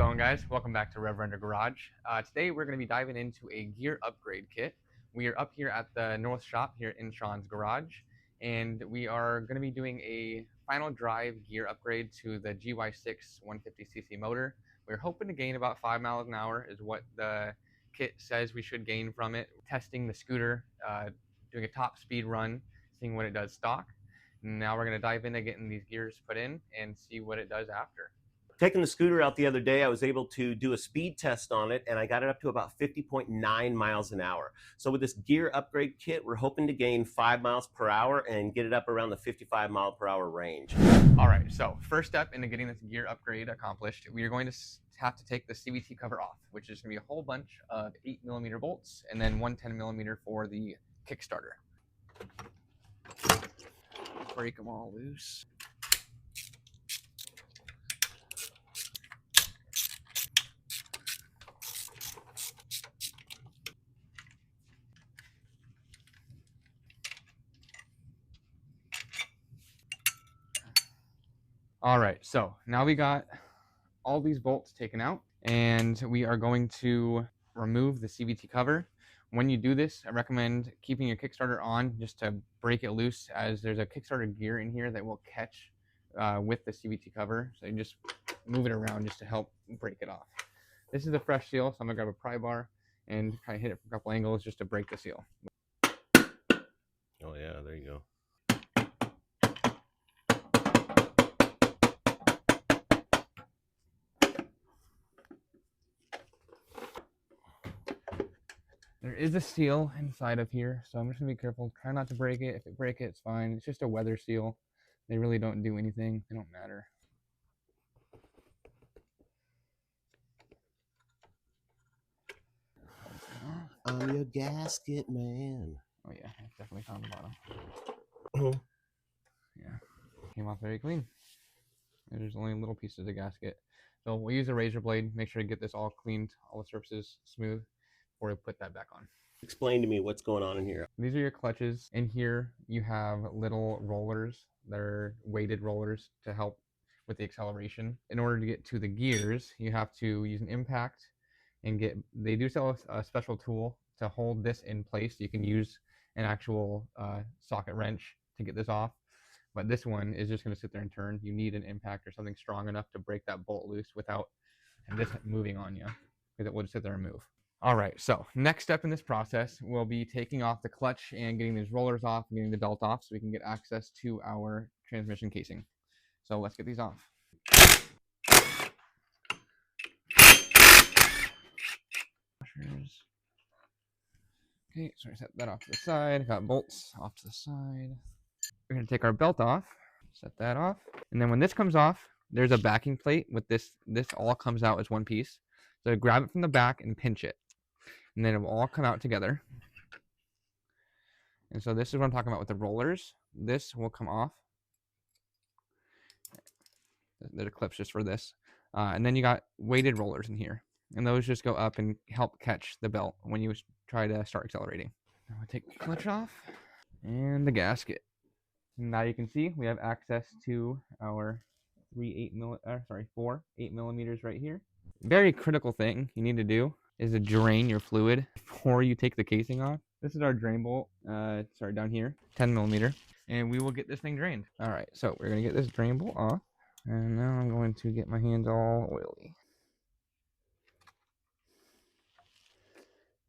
going, guys? Welcome back to Rev Render Garage. Today we're going to be diving into a gear upgrade kit. We are up here at the North Shop here in Sean's garage, and we are going to be doing a final drive gear upgrade to the GY6 150cc motor. We're hoping to gain about 5 miles an hour is what the kit says we should gain from it. Testing the scooter, doing a top speed run, seeing what it does stock. Now we're going to dive into getting these gears put in and see what it does after. Taking the scooter out the other day, I was able to do a speed test on it, and I got it up to about 50.9 miles an hour. So with this gear upgrade kit, we're hoping to gain 5 miles per hour and get it up around the 55 mile per hour range. All right, so first step into getting this gear upgrade accomplished, we are going to have to take the CVT cover off, which is going to be a whole bunch of 8mm bolts and then one 10mm for the Kickstarter. Break them all loose. All right, so now we got all these bolts taken out, and we are going to remove the CVT cover. When you do this, I recommend keeping your Kickstarter on just to break it loose, as there's a Kickstarter gear in here that will catch with the CVT cover. So you just move it around just to help break it off. This is a fresh seal, so I'm gonna grab a pry bar and kind of hit it from a couple angles just to break the seal. Oh yeah, there you go. There is a seal inside of here, so I'm just gonna be careful. Try not to break it. If it break it, it's fine. It's just a weather seal. They really don't do anything. They don't matter. I'm your gasket man. Oh yeah, it's definitely found the bottom. Yeah, came off very clean. There's only little pieces of gasket. So we'll use a razor blade. Make sure to get this all cleaned, all the surfaces smooth, before we put that back on. Explain to me what's going on in here. These are your clutches. In here, you have little rollers. They're weighted rollers to help with the acceleration. In order to get to the gears, you have to use an impact and they do sell a special tool to hold this in place. You can use an actual socket wrench to get this off, but this one is just going to sit there and turn. You need an impact or something strong enough to break that bolt loose without this moving on you, because it will just sit there and move. All right, so next step in this process will be taking off the clutch and getting these rollers off and getting the belt off so we can get access to our transmission casing. So let's get these off. Okay, so I set that off to the side. Got bolts off to the side. We're gonna take our belt off, set that off, and then when this comes off, there's a backing plate with this. This all comes out as one piece. So grab it from the back and pinch it, and then it will all come out together. And so this is what I'm talking about with the rollers. This will come off. There's a clips just for this, and then you got weighted rollers in here. And those just go up and help catch the belt when you try to start accelerating. Now I take the clutch off and the gasket. Now you can see we have access to our 4 8mm right here. Very critical thing you need to do is to drain your fluid before you take the casing off. This is our drain bolt, down here, 10mm, and we will get this thing drained. All right, so we're gonna get this drain bolt off, and now I'm going to get my hands all oily.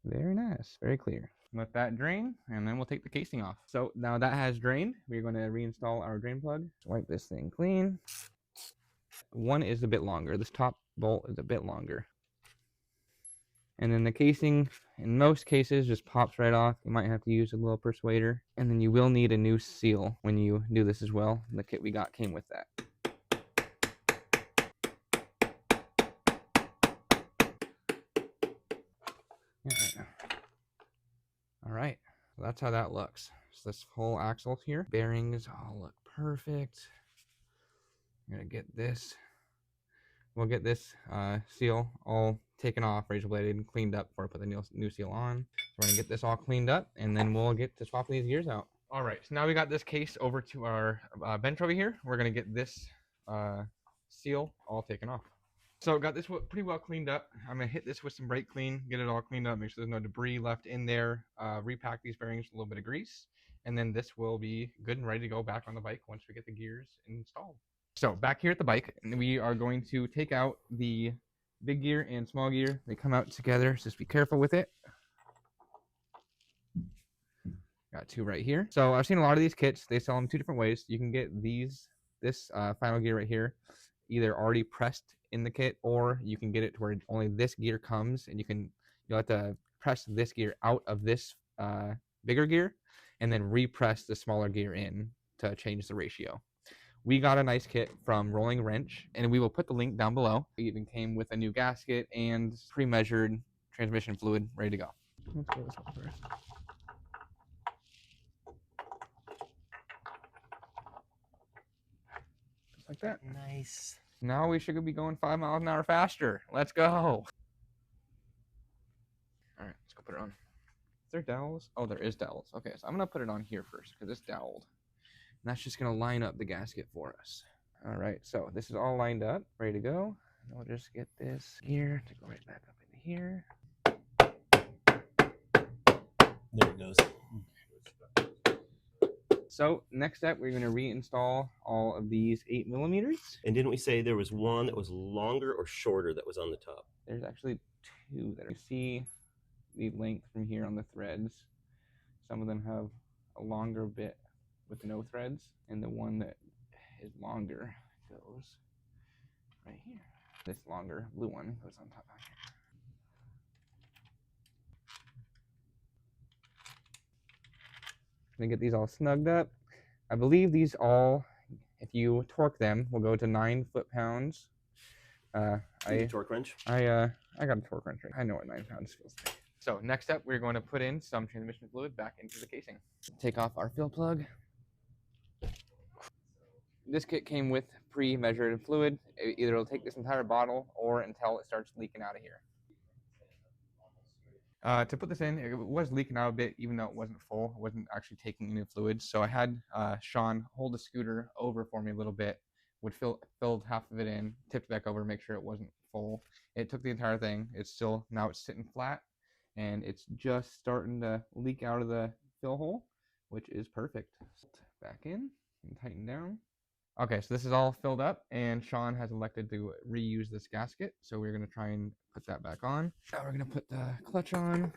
Very nice, very clear. Let that drain, and then we'll take the casing off. So now that has drained, we're going to reinstall our drain plug. Wipe this thing clean. One is a bit longer. This top bolt is a bit longer. And then the casing, in most cases, just pops right off. You might have to use a little persuader. And then you will need a new seal when you do this as well. The kit we got came with that. All right, so that's how that looks. So this whole axle here, bearings all look perfect. I'm gonna get this. We'll get this seal all taken off, razor bladed, and cleaned up before I put the new seal on. So we're gonna get this all cleaned up, and then we'll get to swapping these gears out. All right, so now we got this case over to our bench over here. We're gonna get this seal all taken off. So got this pretty well cleaned up. I'm gonna hit this with some brake clean, get it all cleaned up, make sure there's no debris left in there, repack these bearings with a little bit of grease, and then this will be good and ready to go back on the bike once we get the gears installed. So back here at the bike, we are going to take out the big gear and small gear. They come out together, so just be careful with it. Got two right here. So I've seen a lot of these kits. They sell them two different ways. You can get this final gear right here, either already pressed in the kit, or you can get it to where only this gear comes, and you'll have to press this gear out of this bigger gear, and then repress the smaller gear in to change the ratio. We got a nice kit from Rolling Wrench, and we will put the link down below. It even came with a new gasket and pre-measured transmission fluid ready to go. Let's go this one first. Just like that. Nice. Now we should be going 5 miles an hour faster. Let's go. All right, let's go put it on. Is there dowels? Oh, there is dowels. Okay, so I'm going to put it on here first because it's doweled. And that's just going to line up the gasket for us. All right, so this is all lined up, ready to go. And we'll just get this gear to go right back up into here. There it goes. So next step, we're going to reinstall all of these 8mm. And didn't we say there was one that was longer or shorter that was on the top? There's actually two that you see the length from here on the threads. Some of them have a longer bit with no threads, and the one that is longer goes right here. This longer blue one goes on top of here. Gonna get these all snugged up. I believe these all, if you torque them, will go to 9 foot-pounds. Torque wrench? I got a torque wrench. I know what 9 pounds feels like. So next up, we're going to put in some transmission fluid back into the casing. Take off our fill plug. This kit came with pre-measured fluid. Either it'll take this entire bottle or until it starts leaking out of here. To put this in, it was leaking out a bit, even though it wasn't full. It wasn't actually taking any fluid. So I had Sean hold the scooter over for me a little bit, filled half of it in, tipped back over to make sure it wasn't full. It took the entire thing. Now it's sitting flat, and it's just starting to leak out of the fill hole, which is perfect. Back in and tighten down. Okay, so this is all filled up, and Sean has elected to reuse this gasket, so we're going to try and put that back on. Now we're going to put the clutch on,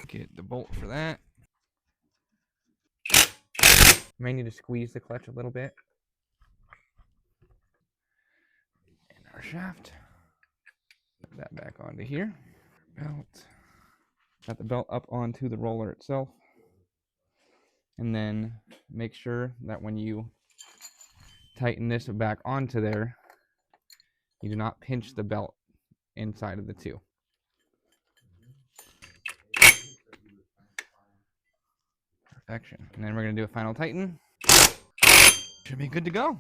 get the bolt for that. May need to squeeze the clutch a little bit. And our shaft. Put that back onto here. Belt. Got the belt up onto the roller itself. And then make sure that when you tighten this back onto there, you do not pinch the belt inside of the two. Perfection. And then we're going to do a final tighten. Should be good to go.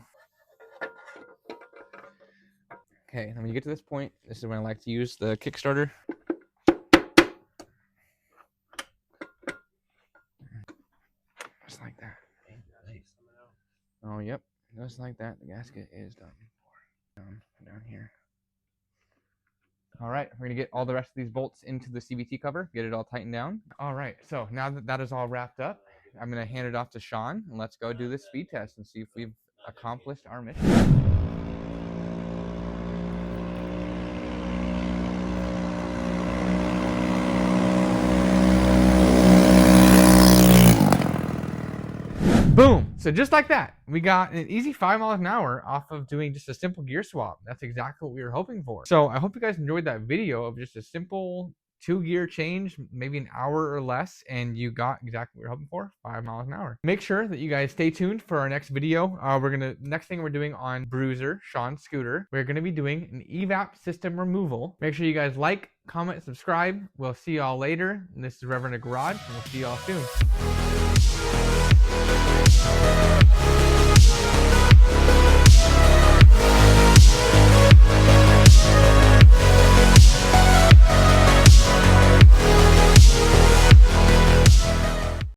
Okay, and when you get to this point, this is when I like to use the Kickstarter. Just like that. Oh, yep. Just like that, the gasket is done. Down here. All right, we're gonna get all the rest of these bolts into the CVT cover, get it all tightened down. All right, so now that that is all wrapped up, I'm gonna hand it off to Sean, and let's go do this speed test and see if we've accomplished our mission. Boom! So just like that, we got an easy 5 miles an hour off of doing just a simple gear swap. That's exactly what we were hoping for. So I hope you guys enjoyed that video of just a simple 2-gear change, maybe an hour or less, and you got exactly what we were hoping for, 5 miles an hour. Make sure that you guys stay tuned for our next video. Next thing we're doing on Bruiser, Sean's scooter, we're gonna be doing an evap system removal. Make sure you guys like, comment, subscribe. We'll see y'all later. And this is Reverend Garage, and we'll see y'all soon.